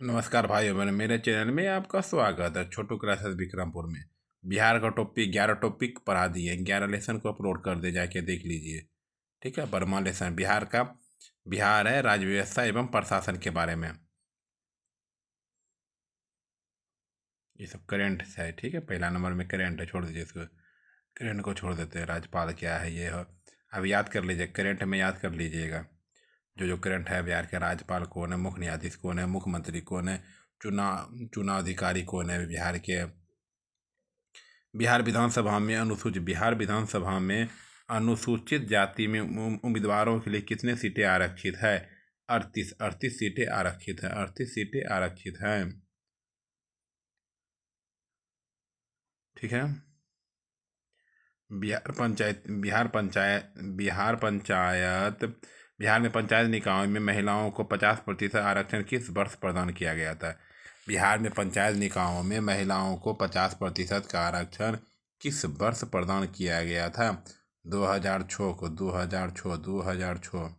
नमस्कार भाइयों बहनों, मेरे चैनल में आपका स्वागत है। छोटू क्लासेस विक्रमपुर में बिहार का टॉपिक 11 टॉपिक पढ़ा दिए। 11 लेसन को अपलोड कर दे, जाके देख लीजिए। ठीक है, बर्मा लेसन बिहार का। बिहार है राज्य व्यवस्था एवं प्रशासन के बारे में। ये सब करेंट है। ठीक है, पहला नंबर में करेंट है, छोड़ दीजिए इसको। करेंट को छोड़ देते हैं। राज्यपाल क्या है ये है, अब याद कर लीजिए, करेंट में याद कर लीजिएगा। जो जो करंट है, बिहार के राज्यपाल कौन है, मुख्य न्यायाधीश कौन है, मुख्यमंत्री कौन है, चुनाव अधिकारी कौन है। बिहार विधानसभा में अनुसूचित जाति में उम्मीदवारों के लिए कितने सीटें आरक्षित है? 38 सीटें आरक्षित है। 38 सीटें आरक्षित हैं। ठीक है। बिहार में पंचायत निकायों में महिलाओं को 50% आरक्षण किस वर्ष प्रदान किया गया था? बिहार में पंचायत निकायों में महिलाओं को 50% का आरक्षण किस वर्ष प्रदान किया गया था? 2006 को। 2006।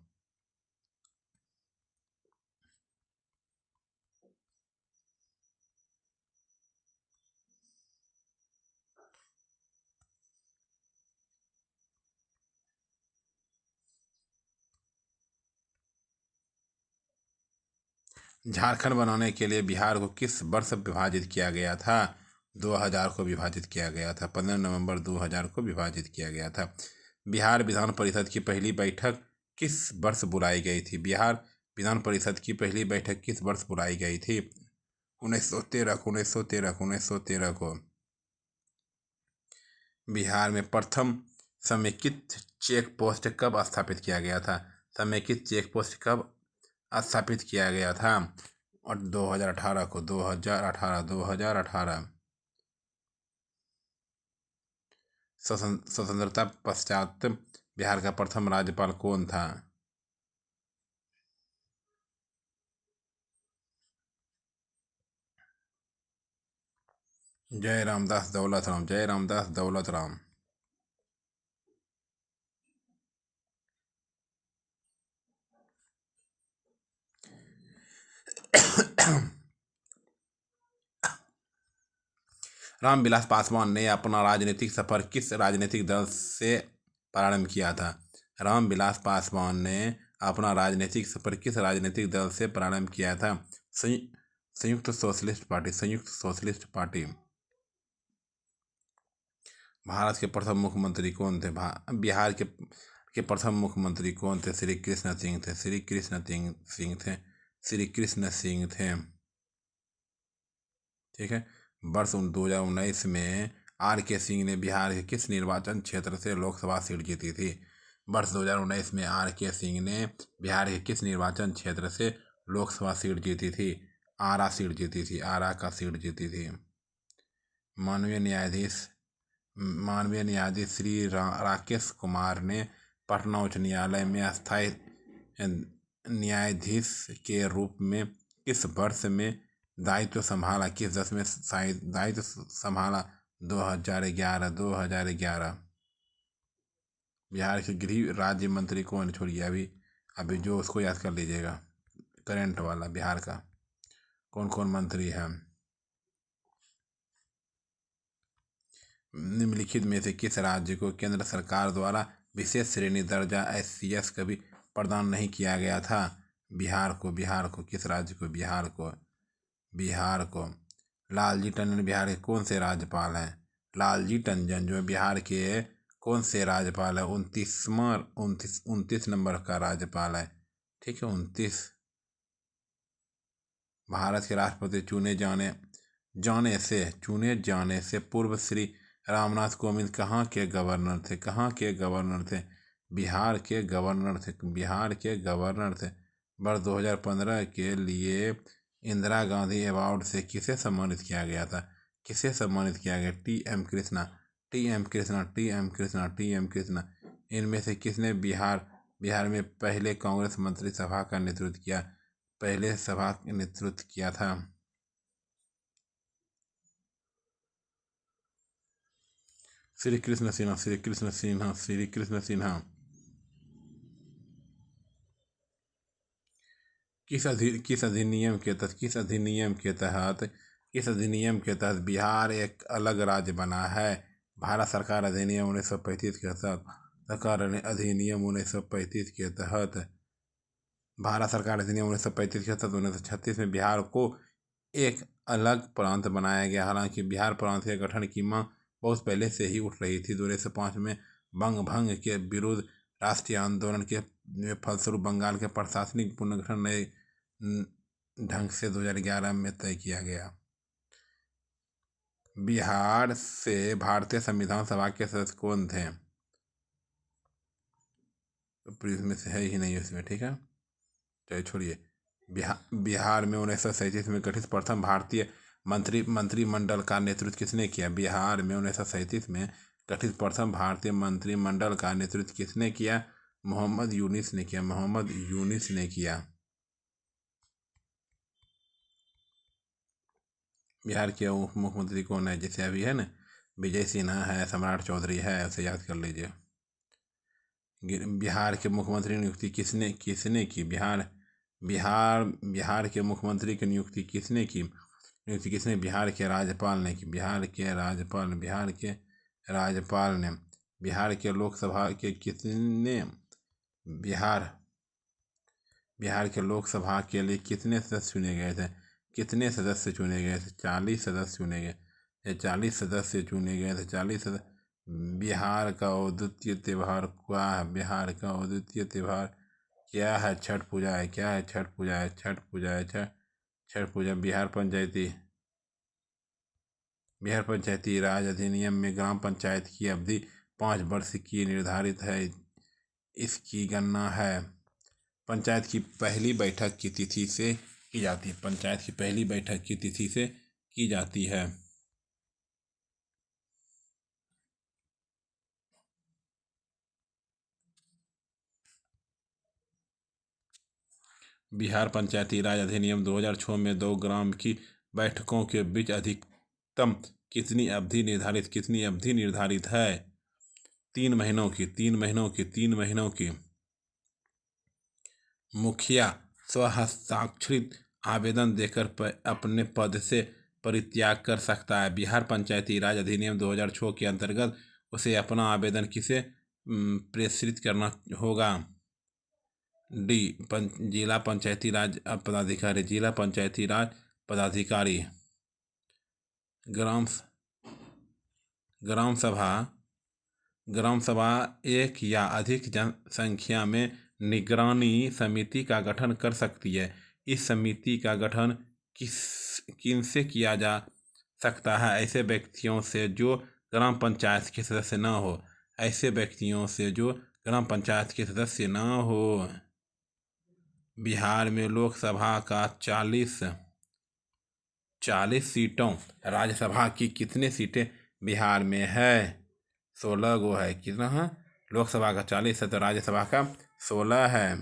झारखंड बनाने के लिए बिहार को किस वर्ष विभाजित किया गया था? 2000 को विभाजित किया गया था। 15 नवंबर 2000 को विभाजित किया गया था। बिहार विधान परिषद की पहली बैठक किस वर्ष बुलाई गई थी? बिहार विधान परिषद की पहली बैठक किस वर्ष बुलाई गई थी? 1913 को। बिहार में प्रथम समेकित चेक पोस्ट कब स्थापित किया गया था? समेकित चेक पोस्ट कब स्थापित किया गया था? और 2018 को। 2018। स्वतंत्रता पश्चात बिहार का प्रथम राज्यपाल कौन था? जय रामदास दौलत राम। जय रामदास दौलत राम। रामविलास पासवान ने अपना राजनीतिक सफर किस राजनीतिक दल से प्रारंभ किया था? रामविलास पासवान ने अपना राजनीतिक सफर किस राजनीतिक दल से प्रारंभ किया था? संयुक्त सोशलिस्ट पार्टी। संयुक्त सोशलिस्ट पार्टी। भारत के प्रथम मुख्यमंत्री कौन थे? बिहार के प्रथम मुख्यमंत्री कौन थे? श्री कृष्ण सिंह थे। श्री कृष्ण सिंह थे। श्री कृष्ण सिंह थे। ठीक है। वर्ष 2019 में आर के सिंह ने बिहार के किस निर्वाचन क्षेत्र से लोकसभा सीट जीती थी? वर्ष 2019 में आर के सिंह ने बिहार के किस निर्वाचन क्षेत्र से लोकसभा सीट जीती थी? आरा सीट जीती थी। आरा का सीट जीती थी। माननीय न्यायाधीश माननीय न्यायाधीश श्री राकेश कुमार ने पटना उच्च न्यायालय में अस्थायी न्यायाधीश के रूप में किस वर्ष में दायित्व संभाला? किस दस में दायित्व संभाला? 2011। बिहार के गृह राज्य मंत्री कौन? छोड़िए, अभी जो उसको याद कर लीजिएगा। करंट वाला बिहार का कौन कौन मंत्री हैं? निम्नलिखित में से किस राज्य को केंद्र सरकार द्वारा विशेष श्रेणी दर्जा SCS कभी प्रदान नहीं किया गया था? बिहार को। बिहार को। किस राज्य को? बिहार को। लालजी टंडन बिहार के कौन से राज्यपाल हैं? लालजी टंडन जो बिहार के कौन से राज्यपाल है? 29 नंबर का राज्यपाल है। ठीक है, 29। भारत के राष्ट्रपति चुने जाने से पूर्व श्री रामनाथ कोविंद कहाँ के गवर्नर थे? बिहार के गवर्नर थे। वर्ष 2015 के लिए इंदिरा गांधी अवार्ड से किसे सम्मानित किया गया था? T M Krishna. इनमें से किसने बिहार में पहले कांग्रेस मंत्री सभा का नेतृत्व किया था? श्री कृष्ण सिन्हा। किस अधिनियम के तहत बिहार एक अलग राज्य बना है? भारत सरकार अधिनियम 1935 के तहत अधिनियम 1935 के तहत भारत सरकार अधिनियम 1935 के तहत 1936 में बिहार को एक अलग प्रांत बनाया गया। हालांकि बिहार प्रांत के गठन की मांग बहुत पहले से ही उठ रही थी। 1905 में बंग भंग के विरुद्ध राष्ट्रीय आंदोलन के फलस्वरूप बंगाल के प्रशासनिक पुनर्गठन नए ढंग से 2011 में तय किया गया। बिहार से भारतीय संविधान सभा के सदस्य कौन थे? तो इसमें से है ही नहीं उसमें, ठीक है, चलिए छोड़िए। बिहार में 1937 में गठित प्रथम भारतीय मंत्रिमंडल का नेतृत्व किसने किया? बिहार में 1937 में गठित प्रथम भारतीय मंत्रिमंडल का नेतृत्व किसने किया? मोहम्मद यूनिस ने किया। मोहम्मद यूनिस ने किया। बिहार के उप मुख्यमंत्री कौन है? जैसे अभी है ना, विजय सिन्हा है, सम्राट चौधरी है, उसे याद कर लीजिए। बिहार के मुख्यमंत्री नियुक्ति किसने की? बिहार के मुख्यमंत्री की नियुक्ति किसने की? बिहार के राज्यपाल ने की। बिहार के राज्यपाल ने। बिहार के लोकसभा के बिहार के लोकसभा के लिए कितने सदस्य चुने गए थे? 40 सदस्य चुने गए। 40 सदस्य चुने गए थे। 40 सदस्य। बिहार का अद्वितीय त्योहार क्या है? बिहार का अद्वितीय त्योहार क्या है? छठ पूजा है। क्या है? छठ पूजा है। छठ पूजा। बिहार पंचायती राज अधिनियम में ग्राम पंचायत की अवधि 5 वर्ष की निर्धारित है। इसकी गणना है पंचायत की पहली बैठक की तिथि से की जाती है। पंचायत की पहली बैठक की तिथि से की जाती है। बिहार पंचायती राज अधिनियम 2006 में 2 ग्राम की बैठकों के बीच अधिकतम कितनी अवधि निर्धारित है? 3 महीनों की। मुखिया स्वहस्ताक्षरित आवेदन देकर अपने पद से परित्याग कर सकता है। बिहार पंचायती राज अधिनियम 2006 के अंतर्गत उसे अपना आवेदन किसे प्रेषित करना होगा? डी, जिला पंचायती राज पदाधिकारी। ग्राम सभा एक या अधिक जनसंख्या में निगरानी समिति का गठन कर सकती है। इस समिति का गठन किनसे किया जा सकता है? ऐसे व्यक्तियों से जो ग्राम पंचायत के सदस्य न हो। बिहार में लोकसभा का 40 सीटों, राज्यसभा की कितने सीटें बिहार में है? 16 गो है। कितना है? लोकसभा का 40 है तो राज्यसभा का 16 है।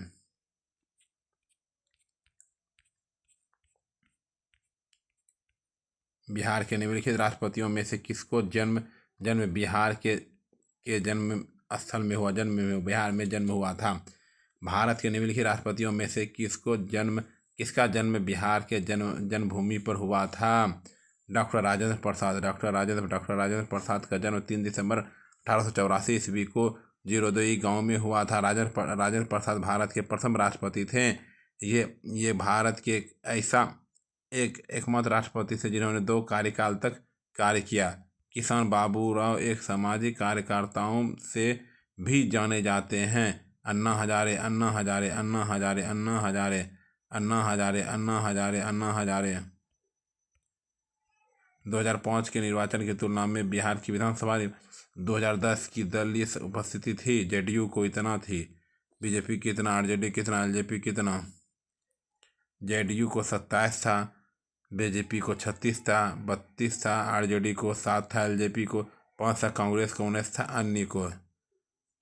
बिहार के निम्नलिखित राष्ट्रपतियों में से किसको जन्म बिहार के जन्म स्थल में हुआ बिहार में जन्म हुआ था? भारत के निम्नलिखित राष्ट्रपतियों में से किसका जन्म बिहार के जन्मभूमि पर हुआ था? डॉक्टर राजेंद्र प्रसाद का जन्म 3 दिसंबर 1884 ईस्वी को जीरोदोई गांव में हुआ था। राजेंद्र प्रसाद भारत के प्रथम राष्ट्रपति थे। ये भारत के एकमात्र राष्ट्रपति थे जिन्होंने 2 कार्यकाल तक कार्य किया। किसान बाबूराव एक सामाजिक कार्यकर्ताओं से भी जाने जाते हैं। अन्ना हजारे। 2005 के निर्वाचन की तुलना में बिहार की विधानसभा 2010 की दलीय उपस्थिति थी। जेडीयू को इतना थी, बीजेपी कितना, आरजेडी कितना, एलजेपी कितना? जेडीयू को 27 था, बीजेपी को 36 था, 32 था, आरजेडी को 7 था, एलजेपी को 5 था, कांग्रेस को 19 था, अन्य को।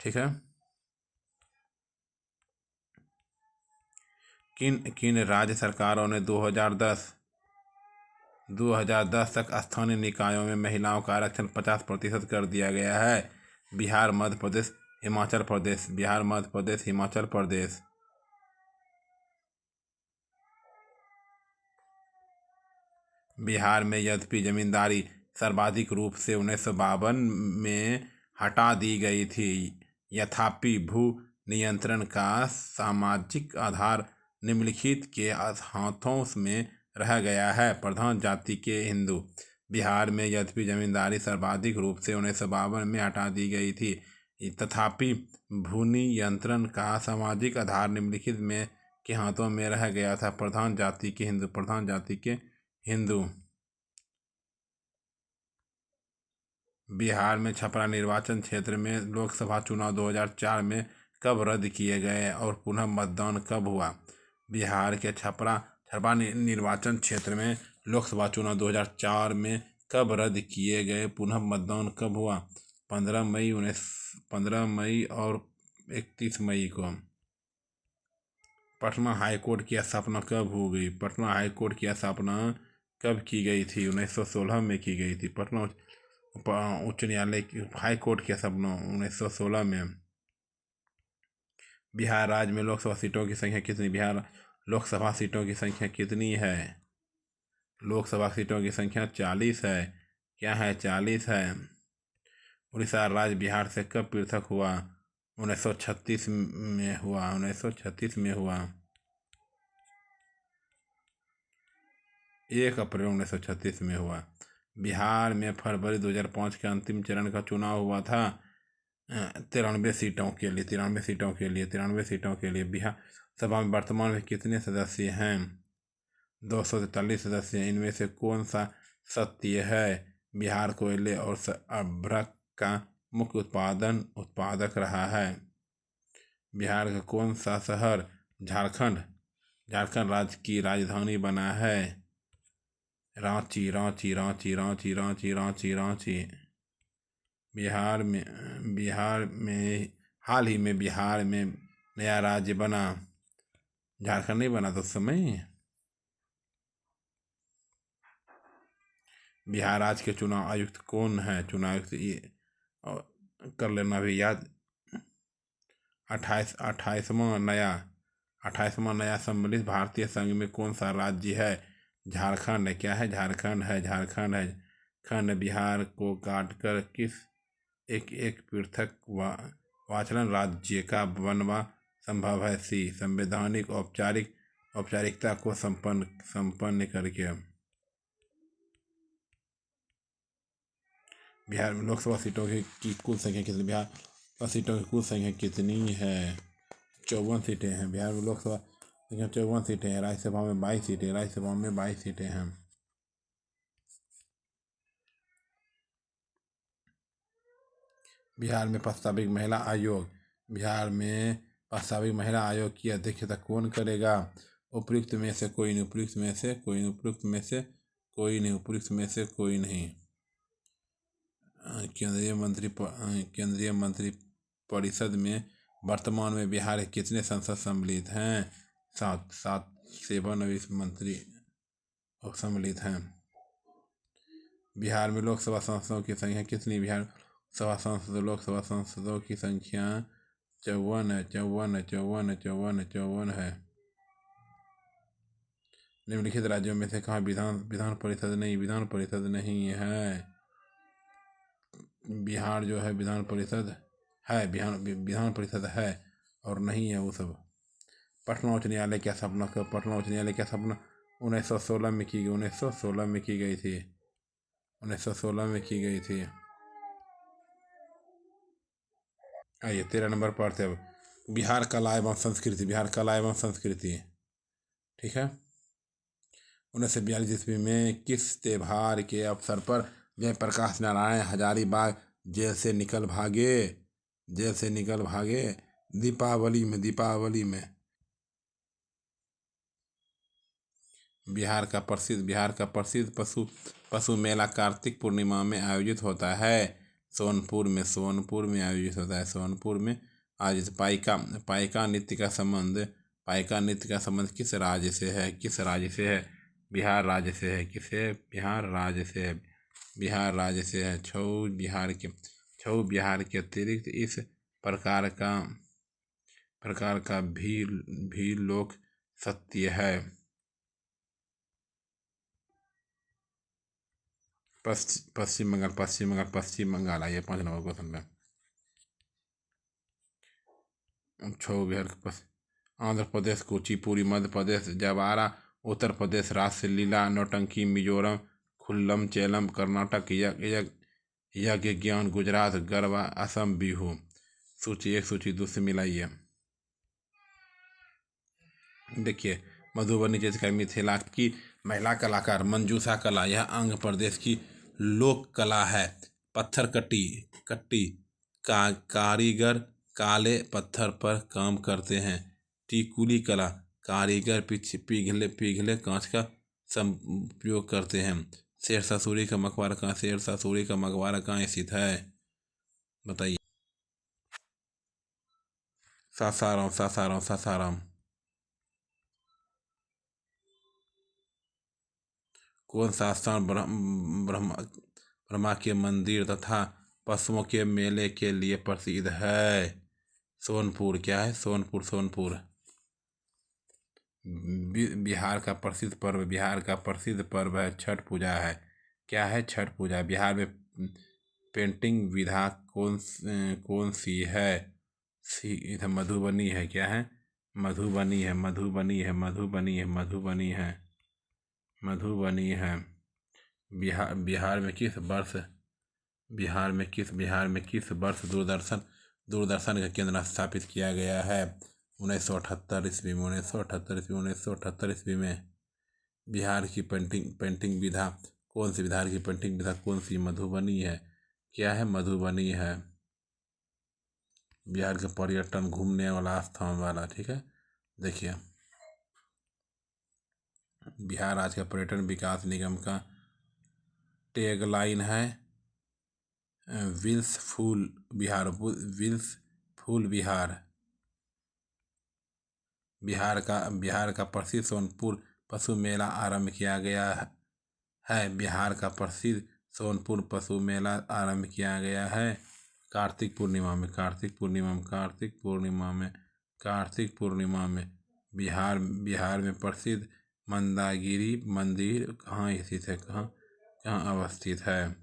ठीक है। किन राज्य सरकारों ने 2010 तक स्थानीय निकायों में महिलाओं का आरक्षण 50% कर दिया गया है? बिहार, मध्य प्रदेश, हिमाचल प्रदेश। बिहार में यद्यपि जमींदारी सर्वाधिक रूप से 1952 में हटा दी गई थी, यथापि भू नियंत्रण का सामाजिक आधार निम्नलिखित के हाथों में रह गया है। प्रधान जाति के हिंदू। बिहार में यद्यपि जमींदारी सर्वाधिक रूप से 1952 में हटा दी गई थी, तथापि भू नियंत्रण का सामाजिक आधार निम्नलिखित में के हाथों में रह गया था। प्रधान जाति के हिंदू। प्रधान जाति के हिंदू। बिहार में छपरा निर्वाचन क्षेत्र में लोकसभा चुनाव 2004 में कब रद्द किए गए और पुनः मतदान कब हुआ? बिहार के छपरा निर्वाचन क्षेत्र में लोकसभा चुनाव 2004 में कब रद्द किए गए, पुनः मतदान कब हुआ? 15 मई और 31 मई को। पटना हाईकोर्ट की स्थापना कब हो गई? पटना हाईकोर्ट की स्थापना कब की गई थी? 1916 में की गई थी। पटना उच्च न्यायालय की हाईकोर्ट की स्थापना 1916 में। बिहार राज्य में लोकसभा सीटों की संख्या कितनी? बिहार लोकसभा सीटों की संख्या कितनी है? लोकसभा सीटों की संख्या 40 है। क्या है? 40 है। उड़ीसा राज्य बिहार से कब पृथक हुआ? 1936 में हुआ। 1936 में हुआ। 1 अप्रैल 1936 में हुआ। बिहार में फरवरी 2005 के अंतिम चरण का चुनाव हुआ था 93 सीटों के लिए। 93 सीटों के लिए। 93 सीटों के लिए। बिहार सभा में वर्तमान में कितने सदस्य हैं? 243 सदस्य हैं। इनमें से कौन सा सत्य है? बिहार कोयले और अभ्रक का मुख्य उत्पादक रहा है। बिहार का कौन सा शहर झारखंड राज्य की राजधानी बना है? रांची। रांची रांची रांची रांची रांची रांची। बिहार में हाल ही में बिहार में नया राज्य बना, झारखंड नहीं बना तो समय। बिहार राज्य के चुनाव आयुक्त कौन है? चुनाव आयुक्त ये कर लेना भी याद। 28वां नया सम्मिलित भारतीय संघ में कौन सा राज्य है? झारखंड। क्या है? झारखंड है। झारखंड है। खंड बिहार को काटकर किस एक पृथक वाचलन राज्य का बनना संभव है? सी संवैधानिक औपचारिकता को संपन्न करके। बिहार में लोकसभा सीटों की कुल संख्या कितनी? बिहार सीटों की कुल संख्या कितनी है? 54 सीटें हैं। बिहार में लोकसभा संख्या 54 सीटें हैं। राज्यसभा में 22 सीटें। राज्यसभा में 22 सीटें हैं। बिहार में प्रस्तावित महिला आयोग। बिहार में प्रस्तावित महिला आयोग की अध्यक्षता कौन करेगा? उपयुक्त में से कोई नहीं। उपयुक्त में से कोई नहीं। उपयुक्त में से कोई नहीं। उपयुक्त में से कोई नहीं। केंद्रीय मंत्री परिषद में वर्तमान में बिहार के कितने संसद सम्मिलित हैं? 7 मंत्री सम्मिलित हैं। बिहार में लोकसभा सांसदों की संख्या कितनी? बिहार लोकसभा सांसदों की संख्या 54 है। निम्नलिखित राज्यों में से कहाँ विधान परिषद नहीं है? बिहार जो है विधान परिषद है। विधान परिषद है और नहीं है वो सब। पटना उच्च न्यायालय की स्थापना कब? पटना उच्च न्यायालय की स्थापना 1916 में की गई। 1916 में की गई थी। 1916 में की गई थी। आइए 13 नंबर पढ़ते अब। बिहार कला एवं संस्कृति। बिहार कला एवं संस्कृति। ठीक है। 1942 ईस्वी में किस त्योहार के अवसर पर जयप्रकाश नारायण हजारीबाग जेल से निकल भागे? दीपावली में। बिहार का प्रसिद्ध पशु मेला कार्तिक पूर्णिमा में आयोजित होता है। सोनपुर में आयोजित होता है। सोनपुर में आयोजित। पाइका नृत्य का संबंध किस राज्य से है? बिहार राज्य से है। बिहार राज्य से है। छऊ बिहार के अतिरिक्त इस प्रकार का भी लोक सत्य है। पश्चिम बंगाल, पश्चिम बंगाल, पश्चिम बंगाल। आइए 5 नंबर क्वेश्चन में। बिहार, आंध्र प्रदेश कुचिपुड़ी, मध्य प्रदेश जवारा, उत्तर प्रदेश रासलीला, नौटंकी, मिजोरम खुल्लम चेलम, कर्नाटक यज्ञ ज्ञान, गुजरात गरबा, असम बिहू। सूची 1 सूची 2 से मिलाइए। देखिए, मधुबनी जैसे का मिथिला की महिला कलाकार मंजूषा कला, यह आंध्र प्रदेश की लोक कला है। पत्थर कट्टी कारीगर काले पत्थर पर काम करते हैं। टिकुली कला, कारीगर पिघले कांच का उपयोग करते हैं। शेरशाह सूरी का मकबरा कहाँ स्थित है, बताइए। सासाराम। कौन सा स्थान ब्रह्मा के मंदिर तथा पशुओं के मेले के लिए प्रसिद्ध है? सोनपुर। क्या है? सोनपुर। बिहार का प्रसिद्ध पर्व है छठ पूजा है। क्या है? छठ पूजा। बिहार में पेंटिंग विधा कौन सी है? इधर मधुबनी है। क्या है? मधुबनी है। बिहार में किस वर्ष दूरदर्शन का केंद्र स्थापित किया गया है? 1978 ईस्वी में। 1978 ईस्वी में। बिहार की पेंटिंग विधा कौन सी? बिहार की पेंटिंग विधा कौन सी? मधुबनी है। क्या है? मधुबनी है। बिहार के पर्यटन घूमने वाला स्थान वाला, ठीक है। देखिए, बिहार राज्य का पर्यटन विकास निगम का टैगलाइन है विल्सफुल बिहार। बिहार का प्रसिद्ध सोनपुर पशु मेला आरंभ किया गया है। बिहार का प्रसिद्ध सोनपुर पशु मेला आरंभ किया गया है कार्तिक पूर्णिमा में। बिहार में प्रसिद्ध मंदागिरी मंदिर कहाँ स्थित है? कहाँ अवस्थित है?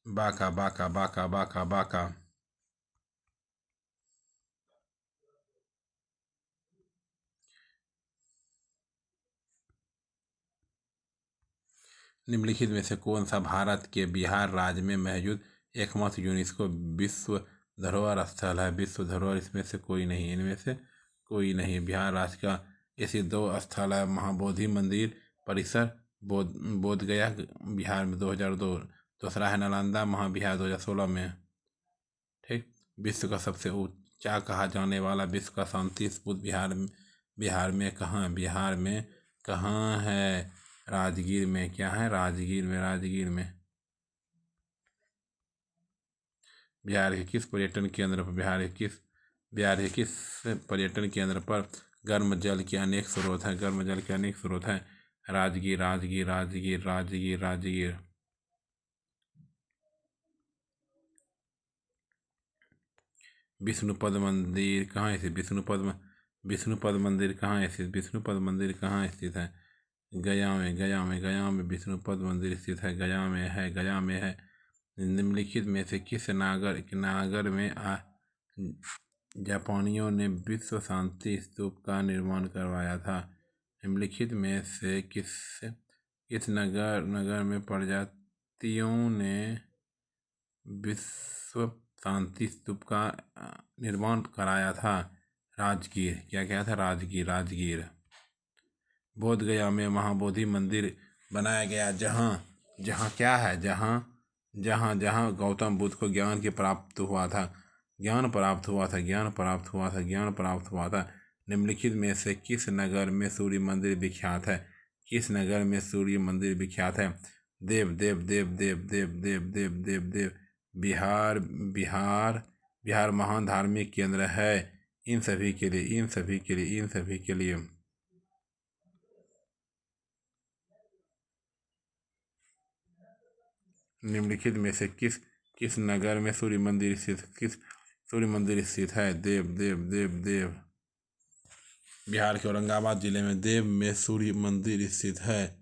बांका। निम्नलिखित में से कौन सा भारत के बिहार राज्य में मौजूद एकमात्र यूनेस्को विश्व धरोहर स्थल है? विश्व धरोहर इनमें से कोई नहीं। बिहार राज्य का ऐसे 2 स्थल है। महाबोधि मंदिर परिसर बोध गया बिहार में 2002। दूसरा है नालंदा महाविहार 2016 में। ठीक। विश्व का सबसे ऊंचा कहा जाने वाला विश्व का शांति स्तूप बिहार में कहाँ है? राजगीर में। क्या है? राजगीर में। बिहार के किस पर्यटन केंद्र पर गर्म जल के अनेक स्रोत हैं? राजगीर। विष्णुपद मंदिर कहाँ स्थित? विष्णुपद मंदिर कहाँ स्थित है? गया में विष्णुपद मंदिर स्थित है। गया में है। निम्नलिखित में से किस नागर में जापानियों ने विश्व शांति स्तूप का निर्माण करवाया था? निम्नलिखित में से किस नगर में प्रजातियों ने विश्व शांति स्तूप का निर्माण कराया था? राजगीर। क्या था? राजगीर। बोध गया में महाबोधि मंदिर बनाया गया जहाँ क्या है? जहाँ गौतम बुद्ध को ज्ञान प्राप्त हुआ था। निम्नलिखित में से किस नगर में सूर्य मंदिर विख्यात है? देव। बिहार महान धार्मिक केंद्र है इन सभी के लिए। निम्नलिखित में से किस नगर में सूर्य मंदिर स्थित है? देव। बिहार के औरंगाबाद जिले में देव में सूर्य मंदिर स्थित है।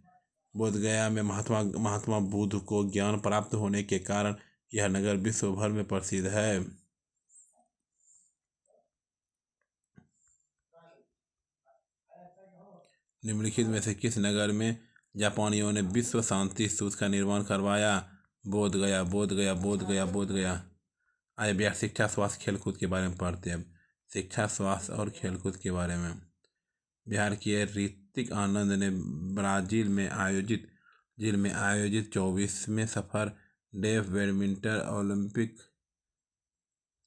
बोधगया में महात्मा बुद्ध को ज्ञान प्राप्त होने के कारण यह नगर विश्व भर में प्रसिद्ध है। निम्नलिखित में से किस नगर में जापानियों ने विश्व शांति सूत्र का निर्माण करवाया? बोधगया, बोधगया, बोधगया, बोधगया। आइए बिहार शिक्षा, स्वास्थ्य, खेलकूद के बारे में पढ़ते हैं। शिक्षा, स्वास्थ्य और खेलकूद के बारे में बिहार की ऋतिक आनंद ने ब्राजील में आयोजित 24वें सफर डेफ बैडमिंटन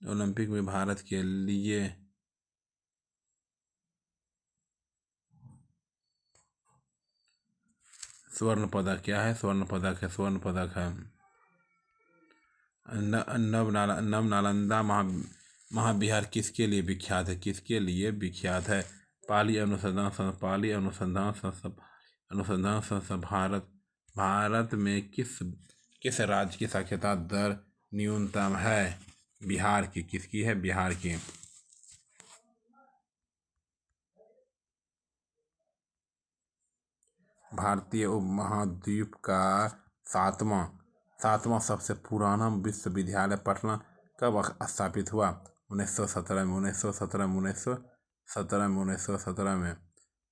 ओलंपिक में भारत के लिए स्वर्ण पदक। क्या है? स्वर्ण पदक है, स्वर्ण पदक है। नव नालंदा महाविहार किसके लिए विख्यात है? किसके लिए विख्यात है? पाली अनुसंधान संस्थान भारत में किस राज्य की साक्षरता दर न्यूनतम है? बिहार की। किसकी है? बिहार की। भारतीय उपमहाद्वीप का सातवां सबसे पुराना विश्वविद्यालय पटना कब स्थापित हुआ? 1917 में। 1917 में।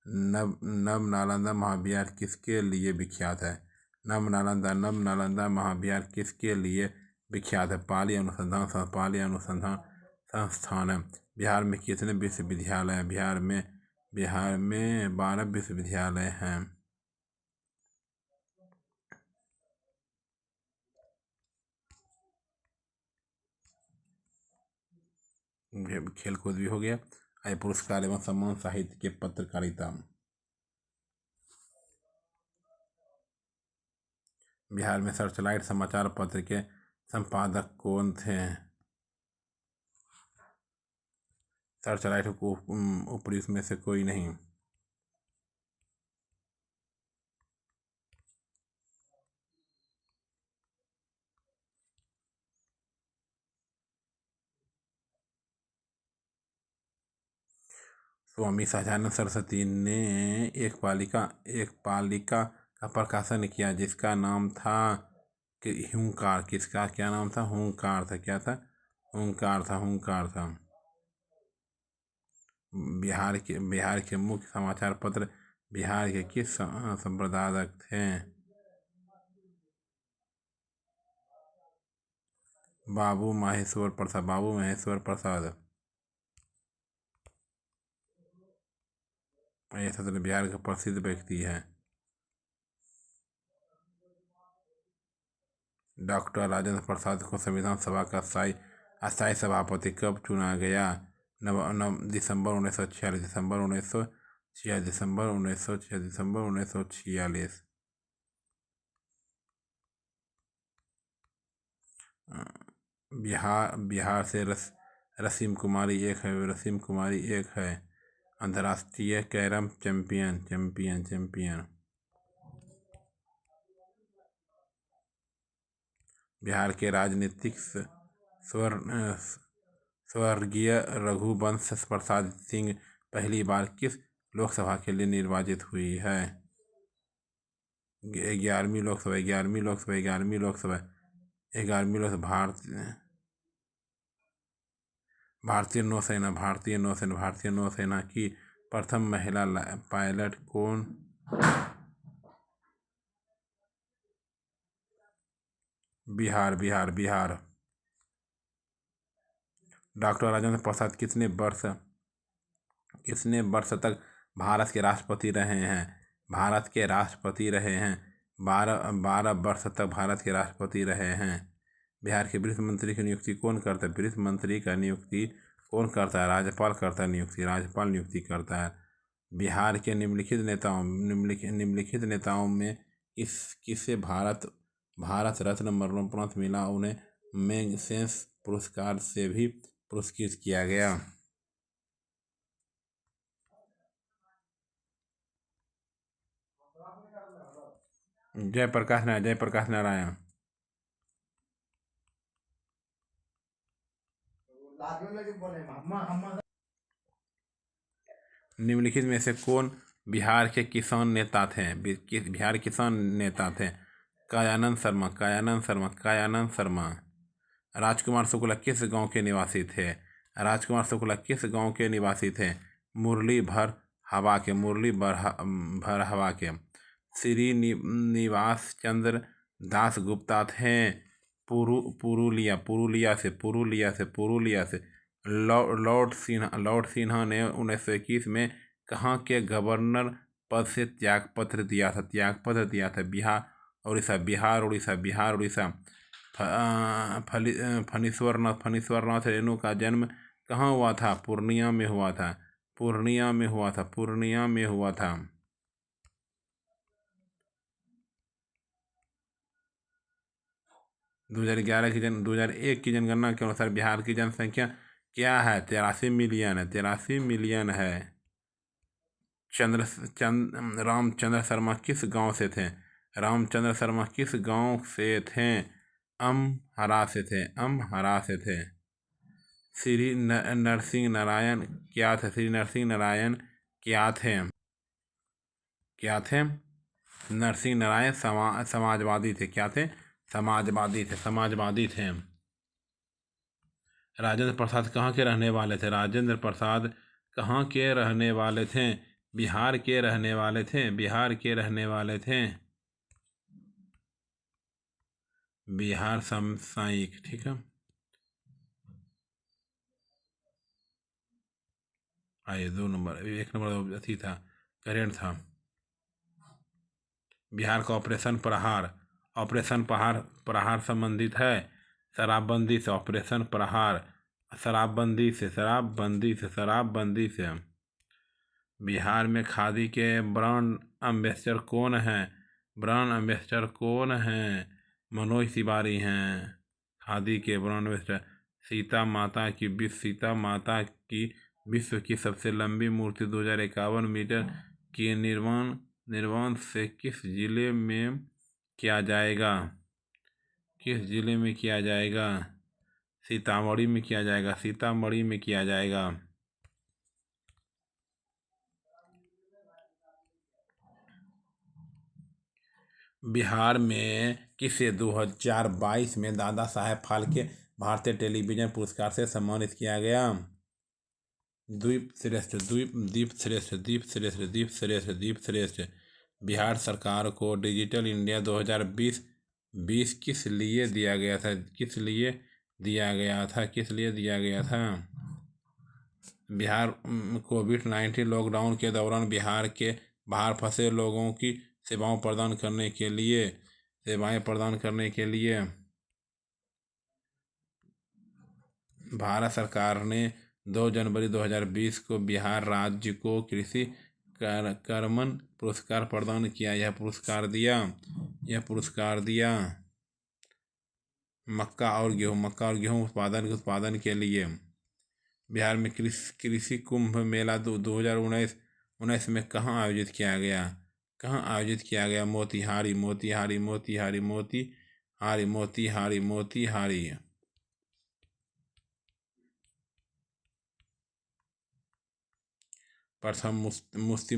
नव नालंदा महाविहार किसके लिए विख्यात है? नव नालंदा महाविहार किसके लिए विख्यात है? पाली अनुसंधान संस्थान है। बिहार में कितने विश्वविद्यालय हैं? बिहार में 12 विश्वविद्यालय हैं। खेलकूद भी हो गया। आय पुरस्कार एवं सम्मान, साहित्य के पत्रकारिता। बिहार में सर्चलाइट समाचार पत्र के संपादक कौन थे? सर्चलाइट को ऊपरी में से कोई नहीं। स्वामी सहजानंद सरस्वती ने एक पालिका का प्रकाशन किया जिसका नाम था हुंकार। किसका क्या नाम था? हुंकार था। क्या था? हुंकार था। बिहार के मुख्य समाचार पत्र बिहार के किस संपादक थे? बाबू महेश्वर प्रसाद। ये सत्र बिहार का प्रसिद्ध व्यक्ति है। डॉक्टर राजेंद्र प्रसाद को संविधान सभा का अस्थायी सभापति कब चुना गया? दिसंबर 1946। बिहार से रसीम कुमारी एक है अंतर्राष्ट्रीय कैरम चैंपियन। बिहार के राजनीतिक स्वर्गीय रघुवंश प्रसाद सिंह पहली बार किस लोकसभा के लिए निर्वाचित हुई है? 11वीं लोकसभा। भारतीय नौसेना की प्रथम महिला पायलट कौन? बिहार। डॉक्टर राजेंद्र प्रसाद कितने वर्ष तक भारत के राष्ट्रपति रहे हैं? 12 वर्ष तक भारत के राष्ट्रपति रहे हैं। बिहार के वित्त मंत्री की नियुक्ति कौन करता है? वित्त मंत्री का नियुक्ति कौन करता है? राज्यपाल करता है नियुक्ति। राज्यपाल नियुक्ति करता है। बिहार के निम्नलिखित नेताओं में किसे भारत रत्न मरणोपरांत मिला? उन्हें मैगसेसे पुरस्कार से भी पुरस्कृत किया गया। जयप्रकाश नारायण। निम्नलिखित में से कौन बिहार के किसान नेता थे, बिहार किसान नेता थे। कायानंद शर्मा, कायानंद शर्मा, कायानंद शर्मा। राजकुमार शुक्ला किस गांव के निवासी थे? राजकुमार शुक्ला किस गांव के निवासी थे? मुरली भर हवा के, मुरली भर हवा के। श्रीनिवास चंद्र दास गुप्ता थे पुरुलिया से। लॉर्ड सिन्हा ने 1921 में कहाँ के गवर्नर पद से त्यागपत्र दिया था? बिहार उड़ीसा। फणीश्वर नाथ रेणु का जन्म कहाँ हुआ था? पूर्णिया में हुआ था। 2001 की जनगणना के अनुसार बिहार की जनसंख्या क्या है? 83 मिलियन है। रामचंद्र शर्मा किस गांव से थे? रामचंद्र शर्मा किस गांव से थे? अमहरा से थे। श्री नरसिंह नारायण क्या थे? नरसिंह नारायण समाजवादी थे। क्या थे? समाजवादी थे। राजेंद्र प्रसाद कहाँ के रहने वाले थे? बिहार के रहने वाले थे। बिहार सामसाइक, ठीक है। आइए 2 नंबर, 1 नंबर अथी था, करेंट था। बिहार का ऑपरेशन प्रहार संबंधित है शराबबंदी से। ऑपरेशन प्रहार शराबबंदी से। बिहार में खादी के ब्रांड एम्बेसडर कौन हैं? मनोज तिवारी हैं खादी के ब्रांड एम्बेसडर। सीता माता की विश्व की सबसे लंबी मूर्ति 2051 मीटर की निर्माण से किस जिले में किया जाएगा? सीतामढ़ी में किया जाएगा। बिहार में किसे 2022 में दादा साहेब फाल्के भारतीय टेलीविजन पुरस्कार से सम्मानित किया गया? दीप श्रेष्ठ। बिहार सरकार को डिजिटल इंडिया 2020 किस लिए दिया गया था? बिहार कोविड-19 लॉकडाउन के दौरान बिहार के बाहर फंसे लोगों की सेवाएं प्रदान करने के लिए भारत सरकार ने 2 जनवरी 2020 को बिहार राज्य को कृषि कर्मण पुरस्कार प्रदान किया। यह पुरस्कार दिया मक्का और गेहूं उत्पादन के लिए। बिहार में कृषि कुंभ मेला 2019 में कहाँ आयोजित किया गया? मोतिहारी। प्रथम मुफ्ती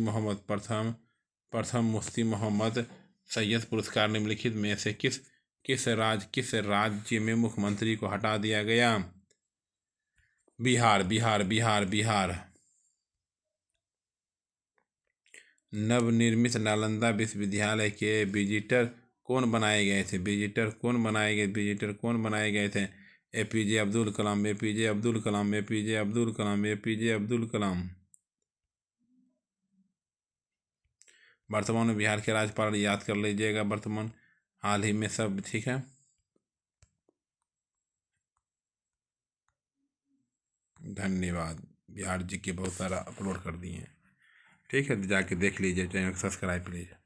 मोहम्मद सैयद पुरस्कार निम्नलिखित में से किस राज्य में मुख्यमंत्री को हटा दिया गया? बिहार। नवनिर्मित नालंदा विश्वविद्यालय के विजिटर कौन बनाए गए थे? एपीजे अब्दुल कलाम। वर्तमान में बिहार के राज्यपाल याद कर लीजिएगा, वर्तमान हाल ही में सब, ठीक है। धन्यवाद। बिहार जी के बहुत सारा अपलोड कर दिए हैं, ठीक है, जाके देख लीजिए, चैनल सब्सक्राइब कीजिए।